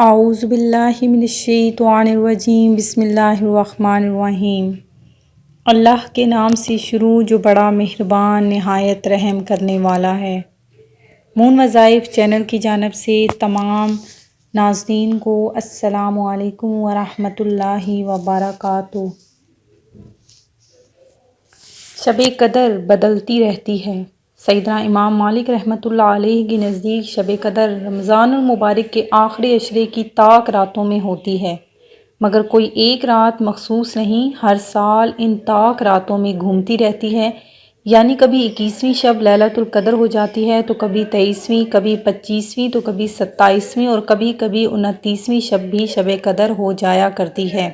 اعوذ باللہ من الشیطان الرجیم بسم اللہ الرحمن الرحیم۔ اللہ کے نام سے شروع جو بڑا مہربان نہایت رحم کرنے والا ہے۔ مون وظائف چینل کی جانب سے تمام ناظرین کو السلام علیکم ورحمۃ اللہ وبرکاتہ۔ شب قدر بدلتی رہتی ہے۔ سیدنا امام مالک رحمۃ اللہ علیہ کے نزدیک شب قدر رمضان المبارک کے آخری عشرے کی طاق راتوں میں ہوتی ہے، مگر کوئی ایک رات مخصوص نہیں، ہر سال ان طاق راتوں میں گھومتی رہتی ہے، یعنی کبھی 21ویں شب لیلۃ القدر ہو جاتی ہے تو کبھی 23ویں، کبھی 25ویں تو کبھی 27ویں اور کبھی کبھی 29ویں شب بھی شب قدر ہو جایا کرتی ہے۔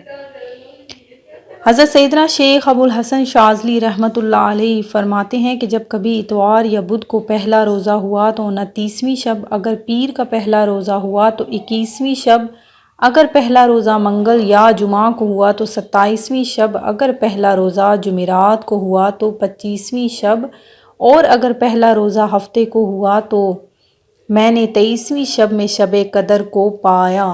حضرت سیدنا شیخ ابو الحسن شاذلی رحمۃ اللہ علیہ فرماتے ہیں کہ جب کبھی اتوار یا بدھ کو پہلا روزہ ہوا تو 29ویں شب، اگر پیر کا پہلا روزہ ہوا تو 21ویں شب، اگر پہلا روزہ منگل یا جمعہ کو ہوا تو 27ویں شب، اگر پہلا روزہ جمعرات کو ہوا تو 25ویں شب، اور اگر پہلا روزہ ہفتے کو ہوا تو میں نے 23ویں شب میں شب قدر کو پایا۔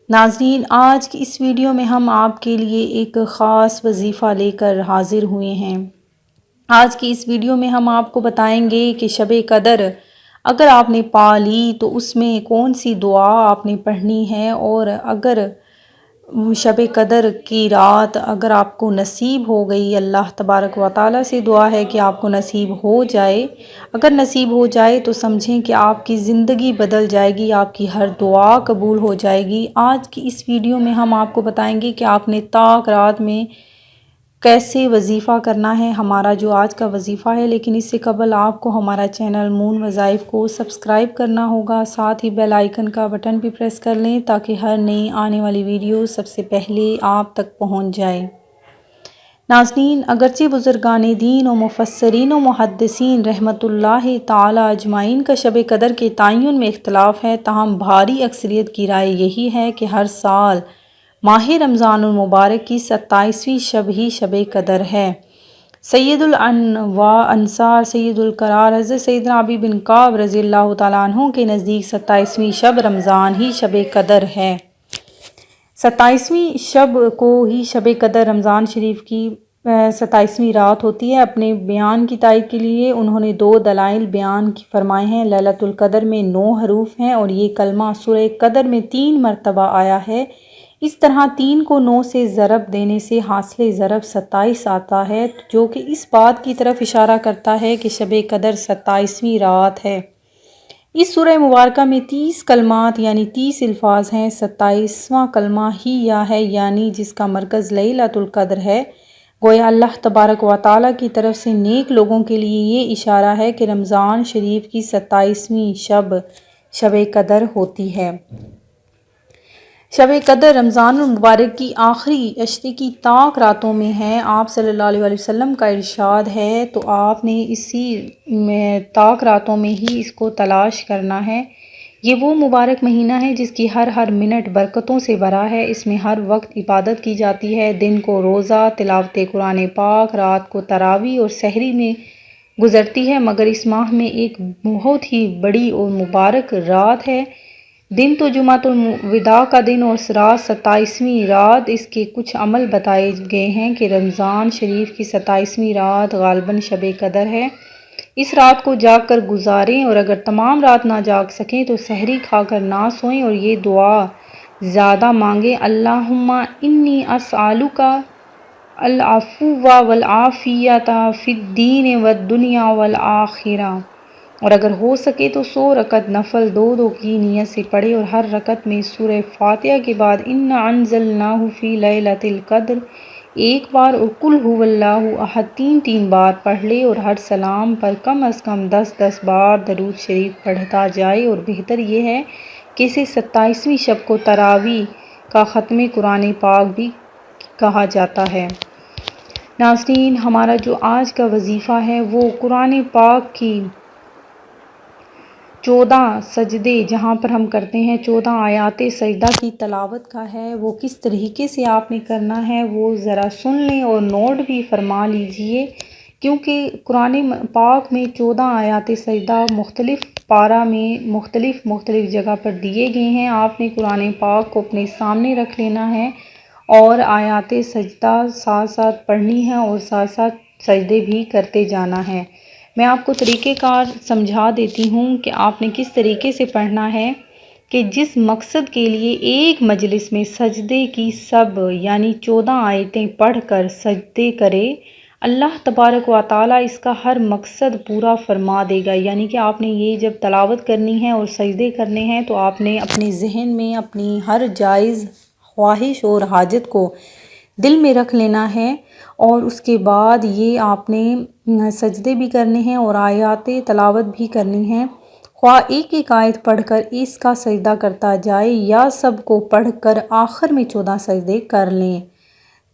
ناظرین، آج کی اس ویڈیو میں ہم آپ کے لیے ایک خاص وظیفہ لے کر حاضر ہوئے ہیں۔ آج کی اس ویڈیو میں ہم آپ کو بتائیں گے کہ شب قدر اگر آپ نے پا لی تو اس میں کون سی دعا آپ نے پڑھنی ہے، اور اگر شب قدر کی رات اگر آپ کو نصیب ہو گئی، اللہ تبارک و تعالیٰ سے دعا ہے کہ آپ کو نصیب ہو جائے، اگر نصیب ہو جائے تو سمجھیں کہ آپ کی زندگی بدل جائے گی، آپ کی ہر دعا قبول ہو جائے گی۔ آج کی اس ویڈیو میں ہم آپ کو بتائیں گے کہ آپ نے طاق رات میں کیسے وظیفہ کرنا ہے، ہمارا جو آج کا وظیفہ ہے۔ لیکن اس سے قبل آپ کو ہمارا چینل مون وظائف کو سبسکرائب کرنا ہوگا، ساتھ ہی بیل آئیکن کا بٹن بھی پریس کر لیں تاکہ ہر نئی آنے والی ویڈیو سب سے پہلے آپ تک پہنچ جائے۔ ناظرین، اگرچہ بزرگان دین و مفسرین و محدثین رحمۃ اللہ تعالی اجمعین کا شب قدر کے تعین میں اختلاف ہے، تاہم بھاری اکثریت کی رائے یہی ہے کہ ہر سال ماہ رمضان المبارک کی 27ویں شب ہی شب قدر ہے۔ سید الانصار سید القرار حضرت سیدنا ابی بن کعب رضی اللہ تعالیٰ عنہ کے نزدیک 27ویں شب رمضان ہی شب قدر ہے۔ 27ویں شب کو ہی شب قدر رمضان شریف کی 27ویں رات ہوتی ہے۔ اپنے بیان کی تائید کے لیے انہوں نے 2 دلائل بیان فرمائے ہیں۔ لیلۃ القدر میں 9 حروف ہیں اور یہ کلمہ سورہ قدر میں 3 مرتبہ آیا ہے۔ اس طرح 3 کو 9 سے ضرب دینے سے حاصل ضرب 27 آتا ہے، جو کہ اس بات کی طرف اشارہ کرتا ہے کہ شب قدر 27ویں رات ہے۔ اس سورہ مبارکہ میں 30 کلمات یعنی 30 الفاظ ہیں۔ 27واں کلمہ ہی یا ہے، یعنی جس کا مرکز لیلۃ القدر ہے۔ گویا اللہ تبارک و تعالیٰ کی طرف سے نیک لوگوں کے لیے یہ اشارہ ہے کہ رمضان شریف کی 27ویں شب شب قدر ہوتی ہے۔ شب قدر رمضان المبارک کی آخری عشرے کی طاق راتوں میں ہے۔ آپ صلی اللہ علیہ وسلم کا ارشاد ہے تو آپ نے اسی طاق راتوں میں ہی اس کو تلاش کرنا ہے۔ یہ وہ مبارک مہینہ ہے جس کی ہر منٹ برکتوں سے بھرا ہے۔ اس میں ہر وقت عبادت کی جاتی ہے، دن کو روزہ، تلاوت قرآن پاک، رات کو تراویح اور سحری میں گزرتی ہے، مگر اس ماہ میں ایک بہت ہی بڑی اور مبارک رات ہے۔ دن تو جمعۃ الوداع کا دن اور رات 27ویں رات۔ اس کے کچھ عمل بتائے گئے ہیں کہ رمضان شریف کی 27ویں رات غالباً شب قدر ہے۔ اس رات کو جاگ کر گزاریں، اور اگر تمام رات نہ جاگ سکیں تو سحری کھا کر نہ سوئیں اور یہ دعا زیادہ مانگیں: اللہم انی اسألک العفو والعافیۃ فی الدین والدنیا والآخرہ۔ اور اگر ہو سکے تو 100 رکعت نفل 2 کی نیت سے پڑھے اور ہر رکعت میں سورہ فاتحہ کے بعد انا انزلناہ فی لیلۃ القدر 1 بار اور قل ھو اللہ احد 3 بار پڑھ لے، اور ہر سلام پر کم از کم 10 بار درود شریف پڑھتا جائے، اور بہتر یہ ہے کہ اسے 27ویں شب کو تراویح کا ختم قرآن پاک بھی کہا جاتا ہے۔ ناظرین، ہمارا جو آج کا وظیفہ ہے وہ قرآن پاک کی 14 سجدے جہاں پر ہم کرتے ہیں، 14 آیات سجدہ کی تلاوت کا ہے۔ وہ کس طریقے سے آپ نے کرنا ہے وہ ذرا سن لیں اور نوٹ بھی فرما لیجئے، کیونکہ قرآن پاک میں 14 آیات سجدہ مختلف پارہ میں مختلف جگہ پر دیے گئے ہیں۔ آپ نے قرآن پاک کو اپنے سامنے رکھ لینا ہے اور آیات سجدہ ساتھ ساتھ پڑھنی ہے اور ساتھ ساتھ سجدے بھی کرتے جانا ہے۔ میں آپ کو طریقہ کار سمجھا دیتی ہوں کہ آپ نے کس طریقے سے پڑھنا ہے کہ جس مقصد کے لیے ایک مجلس میں سجدے کی سب یعنی 14 آیتیں پڑھ کر سجدے کرے، اللہ تبارک و تعالیٰ اس کا ہر مقصد پورا فرما دے گا۔ یعنی کہ آپ نے یہ جب تلاوت کرنی ہے اور سجدے کرنے ہیں تو آپ نے اپنے ذہن میں اپنی ہر جائز خواہش اور حاجت کو دل میں رکھ لینا ہے، اور اس کے بعد یہ آپ نے سجدے بھی کرنے ہیں اور آیات تلاوت بھی کرنی ہیں، خواہ ایک آیت پڑھ کر اس کا سجدہ کرتا جائے یا سب کو پڑھ کر آخر میں 14 سجدے کر لیں۔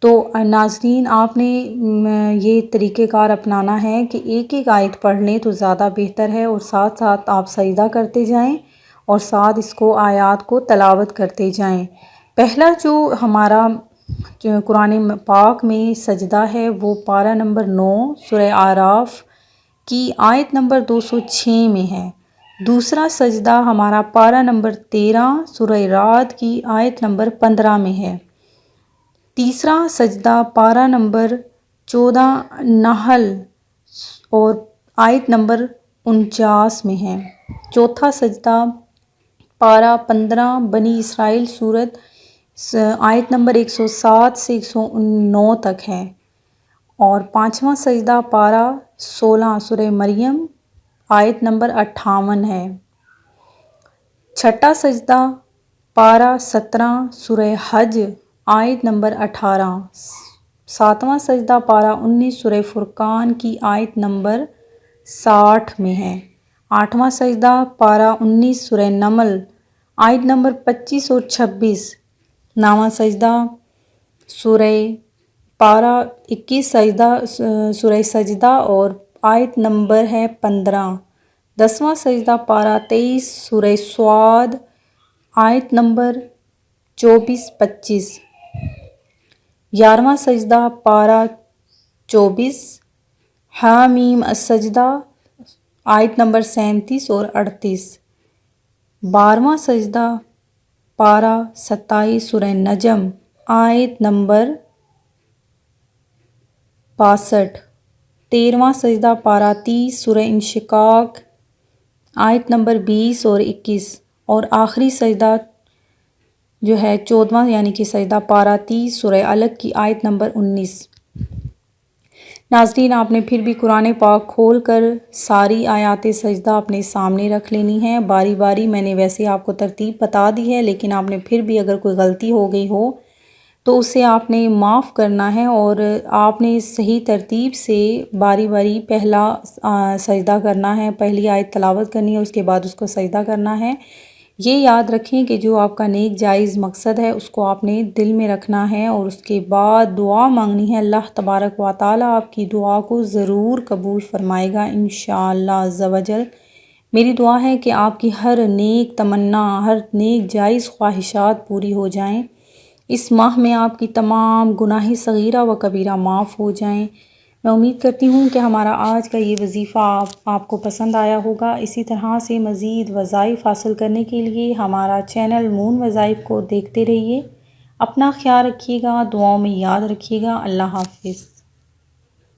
تو ناظرین، آپ نے یہ طریقہ کار اپنانا ہے کہ ایک آیت پڑھ لیں تو زیادہ بہتر ہے، اور ساتھ ساتھ آپ سجدہ کرتے جائیں اور ساتھ اس کو آیات کو تلاوت کرتے جائیں۔ پہلا جو ہمارا قرآن پاک میں سجدہ ہے وہ پارہ نمبر 9 سورہ اعراف کی آیت نمبر 206 میں ہے۔ دوسرا سجدہ ہمارا پارہ نمبر 13 سورہ رعد کی آیت نمبر 15 میں ہے۔ تیسرا سجدہ پارہ نمبر 14 نحل اور آیت نمبر 49 میں ہے۔ چوتھا سجدہ پارہ 15 بنی اسرائیل سورت آیت نمبر 107 سے 109 تک ہے، اور پانچواں سجدہ پارہ 16 سورہ مریم آیت نمبر 58 ہے۔ چھٹا سجدہ پارہ 17 سورہ حج آیت نمبر 18۔ ساتواں سجدہ پارہ 19 سورہ فرقان کی آیت نمبر 60 میں ہے۔ آٹھواں سجدہ پارہ 19 سورہ نمل آیت نمبر 25 اور 26۔ نواں سجدہ پارہ 21 سورہ سجدہ اور آیت نمبر ہے 15۔ 10واں سجدہ پارہ 23 سورہ صاد آیت نمبر 24-25۔ 11واں سجدہ پارہ 24 حامیم السجدہ آیت نمبر 37 اور 38۔ 12واں سجدہ پارہ 27 سورہ نجم آیت نمبر 62۔ 13واں سجدہ پارہ 30 سورہ انشقاق آیت نمبر 20 اور 21، اور آخری سجدہ جو ہے 14واں یعنی کہ سجدہ پارہ 30 سورہ علق کی آیت نمبر 19۔ ناظرین، آپ نے پھر بھی قرآن پاک کھول کر ساری آیات سجدہ اپنے سامنے رکھ لینی ہے باری باری۔ میں نے ویسے آپ کو ترتیب بتا دی ہے، لیکن آپ نے پھر بھی اگر کوئی غلطی ہو گئی ہو تو اسے آپ نے معاف کرنا ہے، اور آپ نے صحیح ترتیب سے باری باری پہلا سجدہ کرنا ہے، پہلی آیت تلاوت کرنی ہے، اس کے بعد اس کو سجدہ کرنا ہے۔ یہ یاد رکھیں کہ جو آپ کا نیک جائز مقصد ہے اس کو آپ نے دل میں رکھنا ہے، اور اس کے بعد دعا مانگنی ہے۔ اللہ تبارک و تعالیٰ آپ کی دعا کو ضرور قبول فرمائے گا انشاءاللہ عز و جل۔ میری دعا ہے کہ آپ کی ہر نیک تمنا، ہر نیک جائز خواہشات پوری ہو جائیں، اس ماہ میں آپ کی تمام گناہ صغیرہ و کبیرہ معاف ہو جائیں۔ میں امید کرتی ہوں کہ ہمارا آج کا یہ وظیفہ آپ کو پسند آیا ہوگا۔ اسی طرح سے مزید وظائف حاصل کرنے کے لیے ہمارا چینل مون وظائف کو دیکھتے رہیے۔ اپنا خیال رکھیے گا، دعاؤں میں یاد رکھیے گا۔ اللہ حافظ۔